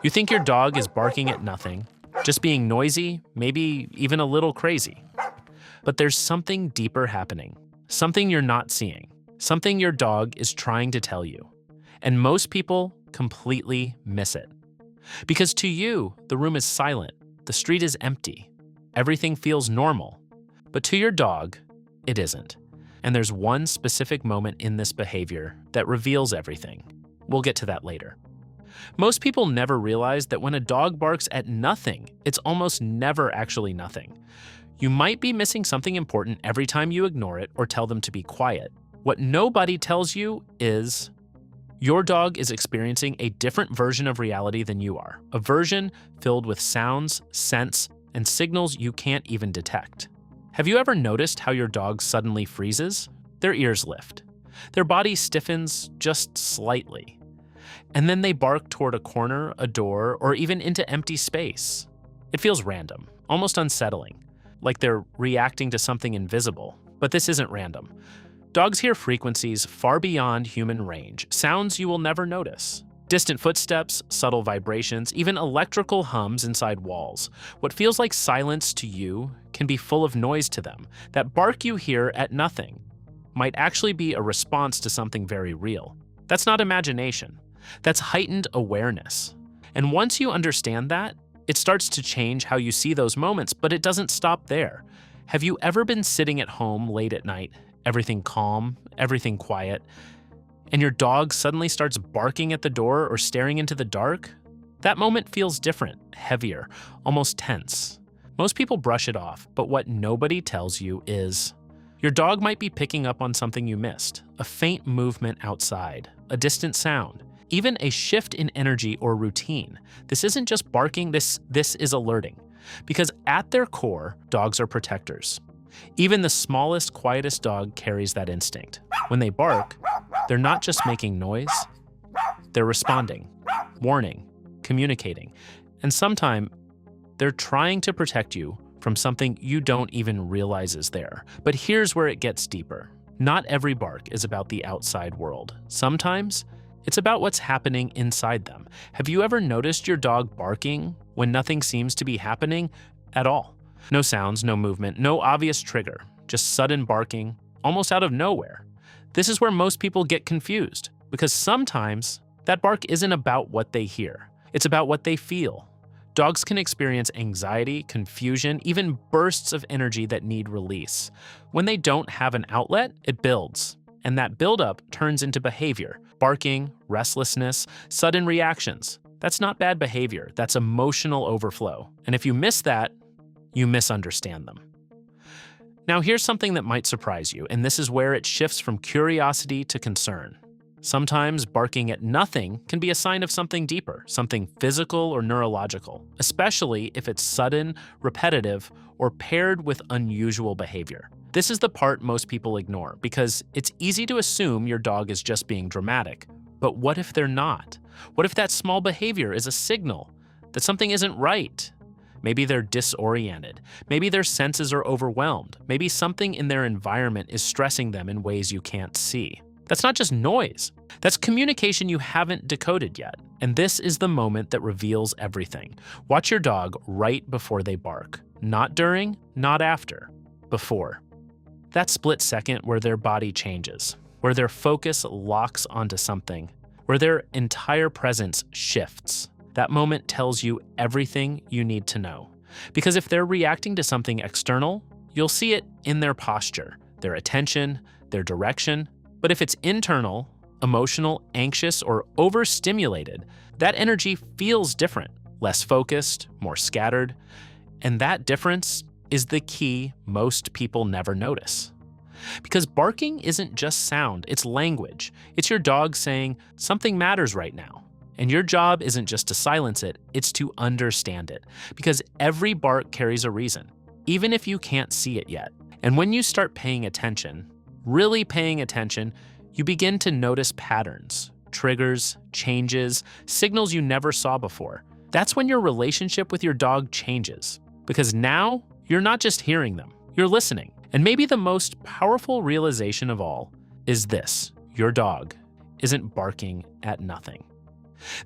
You think your dog is barking at nothing, just being noisy, maybe even a little crazy. But there's something deeper happening, something you're not seeing, something your dog is trying to tell you. And most people completely miss it. Because to you, the room is silent, the street is empty, everything feels normal. But to your dog, it isn't. And there's one specific moment in this behavior that reveals everything. We'll get to that later. Most people never realize that when a dog barks at nothing, it's almost never actually nothing. You might be missing something important every time you ignore it or tell them to be quiet. What nobody tells you is your dog is experiencing a different version of reality than you are, a version filled with sounds, scents, and signals you can't even detect. Have you ever noticed how your dog suddenly freezes? Their ears lift. Their body stiffens just slightly. And then they bark toward a corner, a door, or even into empty space. It feels random, almost unsettling, like they're reacting to something invisible. But this isn't random. Dogs hear frequencies far beyond human range, sounds you will never notice. Distant footsteps, subtle vibrations, even electrical hums inside walls. What feels like silence to you can be full of noise to them. That bark you hear at nothing might actually be a response to something very real. That's not imagination. That's heightened awareness. And once you understand that, it starts to change how you see those moments, but it doesn't stop there. Have you ever been sitting at home late at night, everything calm, everything quiet, and your dog suddenly starts barking at the door or staring into the dark? That moment feels different, heavier, almost tense. Most people brush it off, but what nobody tells you is your dog might be picking up on something you missed, a faint movement outside, a distant sound, even a shift in energy or routine. This isn't just barking, this is alerting. Because at their core, dogs are protectors. Even the smallest, quietest dog carries that instinct. When they bark, they're not just making noise, they're responding, warning, communicating, and sometimes they're trying to protect you from something you don't even realize is there. But here's where it gets deeper. Not every bark is about the outside world. Sometimes it's about what's happening inside them. Have you ever noticed your dog barking when nothing seems to be happening at all? No sounds, no movement, no obvious trigger, just sudden barking, almost out of nowhere. This is where most people get confused, because sometimes that bark isn't about what they hear. It's about what they feel. Dogs can experience anxiety, confusion, even bursts of energy that need release. When they don't have an outlet, it builds. And that buildup turns into behavior, barking, restlessness, sudden reactions. That's not bad behavior, that's emotional overflow. And if you miss that, you misunderstand them. Now here's something that might surprise you, and this is where it shifts from curiosity to concern. Sometimes barking at nothing can be a sign of something deeper, something physical or neurological, especially if it's sudden, repetitive, or paired with unusual behavior. This is the part most people ignore because it's easy to assume your dog is just being dramatic. But what if they're not? What if that small behavior is a signal that something isn't right? Maybe they're disoriented. Maybe their senses are overwhelmed. Maybe something in their environment is stressing them in ways you can't see. That's not just noise. That's communication you haven't decoded yet. And this is the moment that reveals everything. Watch your dog right before they bark. Not during, not after, before. That split second where their body changes, where their focus locks onto something, where their entire presence shifts. That moment tells you everything you need to know. Because if they're reacting to something external, you'll see it in their posture, their attention, their direction. But if it's internal, emotional, anxious, or overstimulated, that energy feels different, less focused, more scattered. And that difference is the key most people never notice. Because barking isn't just sound, it's language. It's your dog saying, something matters right now. And your job isn't just to silence it, it's to understand it. Because every bark carries a reason, even if you can't see it yet. And when you start paying attention, really paying attention, you begin to notice patterns, triggers, changes, signals you never saw before. That's when your relationship with your dog changes. Because now, you're not just hearing them, you're listening. And maybe the most powerful realization of all is this: your dog isn't barking at nothing.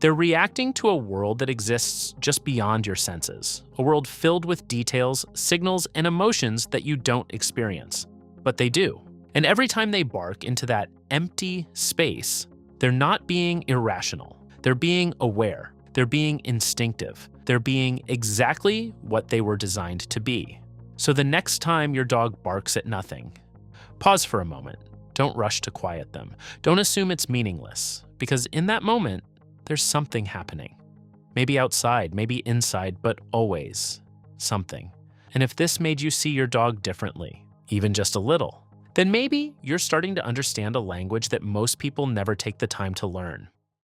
They're reacting to a world that exists just beyond your senses, a world filled with details, signals, and emotions that you don't experience. But they do. And every time they bark into that empty space, they're not being irrational. They're being aware. They're being instinctive. They're being exactly what they were designed to be. So the next time your dog barks at nothing, pause for a moment. Don't rush to quiet them. Don't assume it's meaningless, because in that moment, there's something happening. Maybe outside, maybe inside, but always something. And if this made you see your dog differently, even just a little, then maybe you're starting to understand a language that most people never take the time to learn.